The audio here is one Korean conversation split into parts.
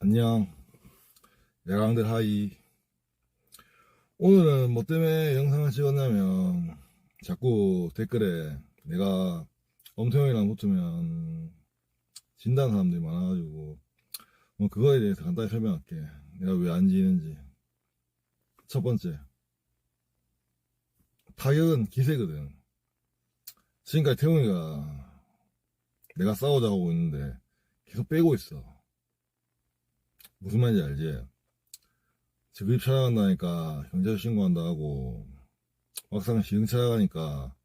안녕. 야광들 하이. 오늘은 뭐 때문에 영상을 찍었냐면 자꾸 댓글에 내가 엄태형이랑 붙으면 진다는 사람들이 많아가지고 뭐 그거에 대해서 간단히 설명할게. 내가 왜 안 지는지. 첫 번째, 타격은 기세거든. 지금까지 태웅이가 내가 싸우자고 하고 있는데 계속 빼고 있어. 무슨 말인지 알지? 직급 찾아간다니까 경찰 신고한다 하고 막상 시흥 찾아가니까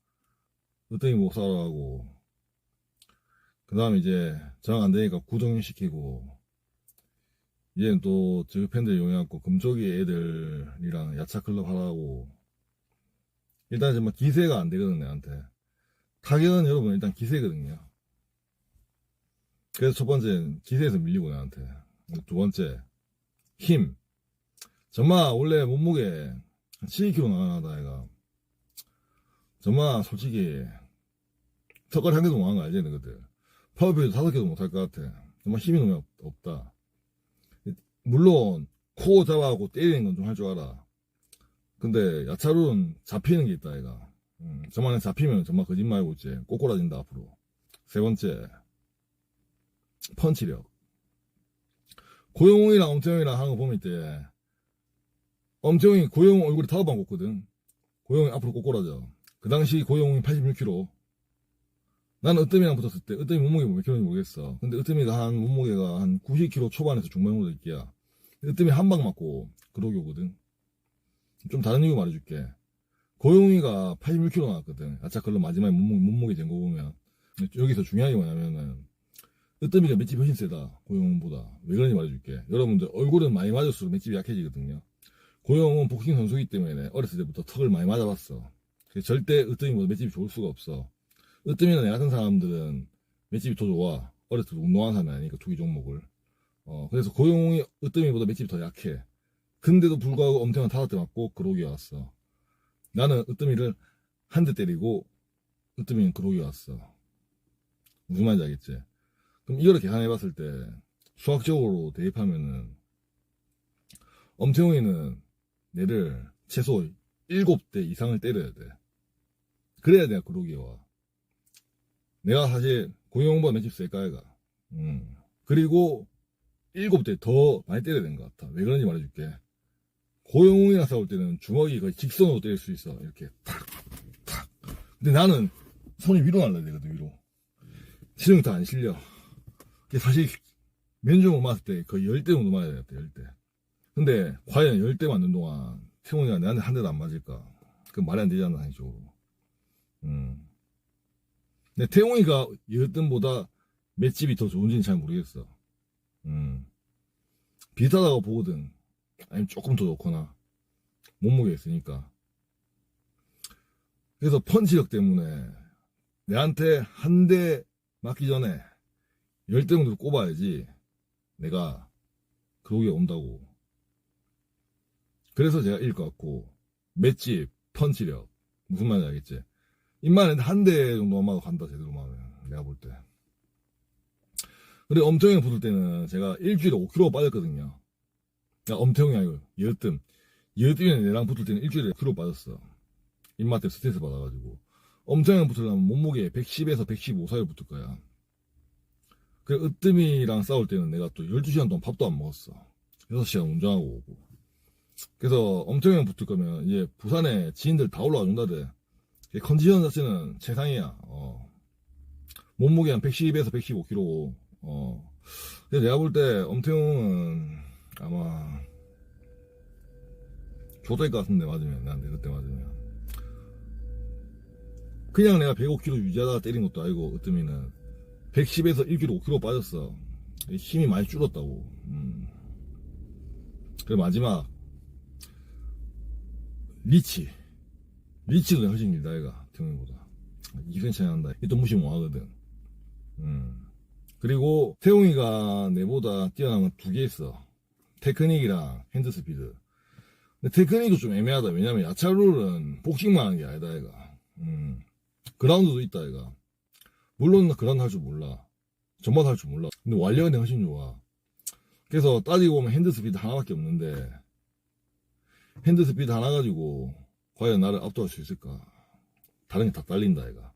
으뜸이 못 살아 하고 그 다음 이제 정 안되니까 구정시키고 이제는 또 직급 팬들 이용해갖고 금쪽이 애들이랑 야차클럽 하라고. 일단 정말 기세가 안되거든. 내한테 타격은 여러분 일단 기세거든요. 그래서 첫 번째 기세에서 밀리고 내한테. 두 번째 힘. 정말 원래 몸무게 12kg 나가다 얘가. 정말 솔직히 턱걸이 한 개도 못한 거 알지 너희들. 파워베이도 5개도 못할 것 같아. 정말 힘이 너무 없다. 물론 코 잡아갖고 때리는 건 좀 할 줄 알아. 근데 야차로는 잡히는 게 있다 얘가. 정말 잡히면 정말 거짓말이고 있지. 꼬꼬라진다 앞으로. 세 번째 펀치력. 고영웅이랑 엄태형이랑 하는 거 보면 있대. 엄태형이 고영웅 얼굴에 타워방 꽂거든. 고영웅이 앞으로 꼬꼬라져. 그 당시 고영웅이 86kg. 나는 으뜸이랑 붙었을 때 으뜸이 몸무게 몇 킬로인지 모르겠어. 근데 으뜸이가 한 몸무게가 한 90kg 초반에서 중반 정도 있기야. 으뜸이 한 방 맞고 그러기 오거든. 좀 다른 이유 말해줄게. 고영웅이가 86kg 나왔거든. 야차클럽 마지막에 몸무게 잰 거 보면. 여기서 중요한 게 뭐냐면은 으뜸이가 맷집이 훨씬 세다. 고영웅보다. 왜 그런지 말해줄게. 여러분들 얼굴은 많이 맞을수록 맷집이 약해지거든요. 고영웅은 복싱 선수이기 때문에 어렸을 때부터 턱을 많이 맞아봤어. 절대 으뜸이보다 맷집이 좋을 수가 없어. 으뜸이나 내 같은 사람들은 맷집이 더 좋아. 어렸을 때 운동하는 사람이 아니니까 투기 종목을. 그래서 고영웅이 으뜸이보다 맷집이 더 약해. 근데도 불구하고 엄태형은 5대 맞고 그러기 왔어. 나는 으뜸이를 한 대 때리고 으뜸이는 그러기 왔어. 무슨 말인지 알겠지? 그럼 이거를 계산해봤을 때 수학적으로 대입하면은 엄태웅이는 내를 최소 7대 이상을 때려야 돼. 그래야 내가 그러기에 와. 내가 사실 고영웅보다 맷집 셀까 얘가. 그리고 7대 더 많이 때려야 되는 것 같아. 왜 그런지 말해줄게. 고영웅이랑 싸울 때는 주먹이 거의 직선으로 때릴 수 있어. 이렇게 탁 탁. 근데 나는 손이 위로 날라야 되거든. 위로. 실력 다 안 실려. 사실 면종을 맞을 때 거의 10대 정도 맞아야 되겠다. 10대. 근데 과연 10대 맞는 동안 태훈이가 내한테 한 대도 안 맞을까? 그건 말이 안 되잖아. 상식적으로. 근데 태웅이가 여튼보다 맷집이 더 좋은지는 잘 모르겠어. 비슷하다고 보거든. 아니면 조금 더 좋거나 몸무게 있으니까. 그래서 펀치력 때문에 내한테 한 대 맞기 전에 10대 정도 꼽아야지 내가 그러기에 온다고. 그래서 제가 이길 것 같고, 맷집, 펀치력 무슨 말인지 알겠지? 입만 한 대 정도만 맞아 간다 제대로 말하면 내가 볼 때. 근데 엄태형이 붙을 때는 제가 일주일에 5kg 빠졌거든요. 엄태형이 아니고 여뜸이 내랑 붙을 때는 일주일에 5kg 빠졌어. 입맛 때문에 스트레스 받아가지고. 엄태형이 붙으려면 몸무게 110에서 115 사이로 붙을 거야. 그래 으뜸이랑 싸울 때는 내가 또 12시간 동안 밥도 안 먹었어. 6시간 운전하고 오고. 그래서 엄태형 붙을 거면 이제 부산에 지인들 다 올라와 준다대. 컨디션 자체는 최상이야. 몸무게 한 110에서 115kg. 그래서 내가 볼 때 엄태웅은 아마 조될 것 같은데 맞으면. 나한테 그때 맞으면. 그냥 내가 105kg 유지하다가 때린 것도 아니고 으뜸이는 110에서 1kg 5kg 빠졌어. 힘이 많이 줄었다고. 그리고 마지막 리치도 훨씬 길다 얘가 태웅이보다 2cm 차이 난다. 이 또 무시 못하거든. 그리고 태웅이가 내보다 뛰어난 건 2개 있어. 테크닉이랑 핸드스피드. 근데 테크닉도 좀 애매하다. 왜냐면 야차룰은 복싱만 하는 게 아니다 얘가. 그라운드도 있다 얘가. 물론 그라운드 할 줄 몰라. 전반 할 줄 몰라. 근데 완력은 훨씬 좋아. 그래서 따지고 보면 핸드스피드 하나밖에 없는데 핸드스피드 하나 가지고 과연 나를 압도할 수 있을까? 다른 게 다 딸린다 얘가.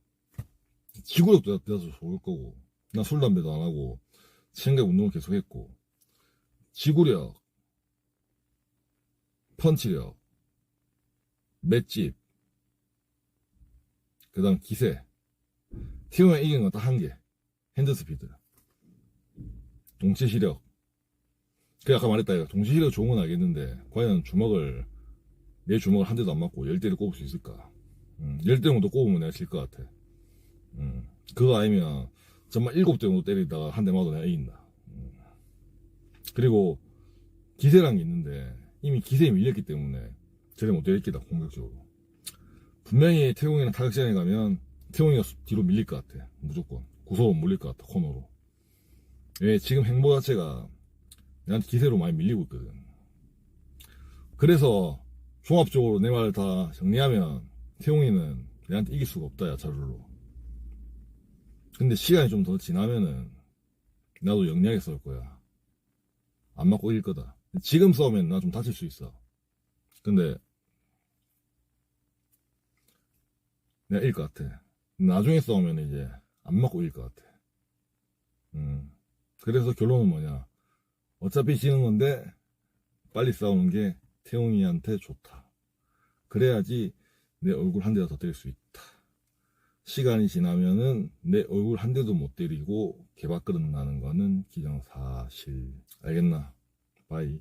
지구력도 내서 좋을 거고 나 술 담배도 안 하고 생각 운동을 계속 했고 지구력, 펀치력, 맷집, 그 다음 기세. 티오가 이기는 건 딱 한 개. 핸드스피드. 동체 시력. 그 아까 말했다 이거. 동체 시력 좋은 건 알겠는데 과연 내 주먹을 한 대도 안 맞고 10대를 꼽을 수 있을까? 10대 정도 꼽으면 내가 질 것 같아. 그거 아니면 정말 7대 정도 때리다가 한 대 맞아도 내가 이긴다. 그리고 기세라는 게 있는데 이미 기세에 밀렸기 때문에 제대로 못 때리겠다 공격적으로. 분명히 태용이랑 타격전에 가면 태용이가 뒤로 밀릴 것 같아. 무조건 구속은 몰릴 것 같아. 코너로. 왜 지금 행보 자체가 내한테 기세로 많이 밀리고 있거든. 그래서 종합적으로 내 말을 다 정리하면 태용이는 내한테 이길 수가 없다 야차루로. 근데 시간이 좀 더 지나면은 나도 영리하게 싸울 거야. 안 맞고 이길 거다. 지금 싸우면 나 좀 다칠 수 있어. 근데 내가 이길 것 같아. 나중에 싸우면 이제 안 맞고 이길 것 같아. 그래서 결론은 뭐냐. 어차피 지는 건데 빨리 싸우는 게 태용이한테 좋다. 그래야지 내 얼굴 한 대도 더 때릴 수 있다. 시간이 지나면은 내 얼굴 한 대도 못 때리고 개밥그릇 나는 거는 기정사실. 알겠나? 바이.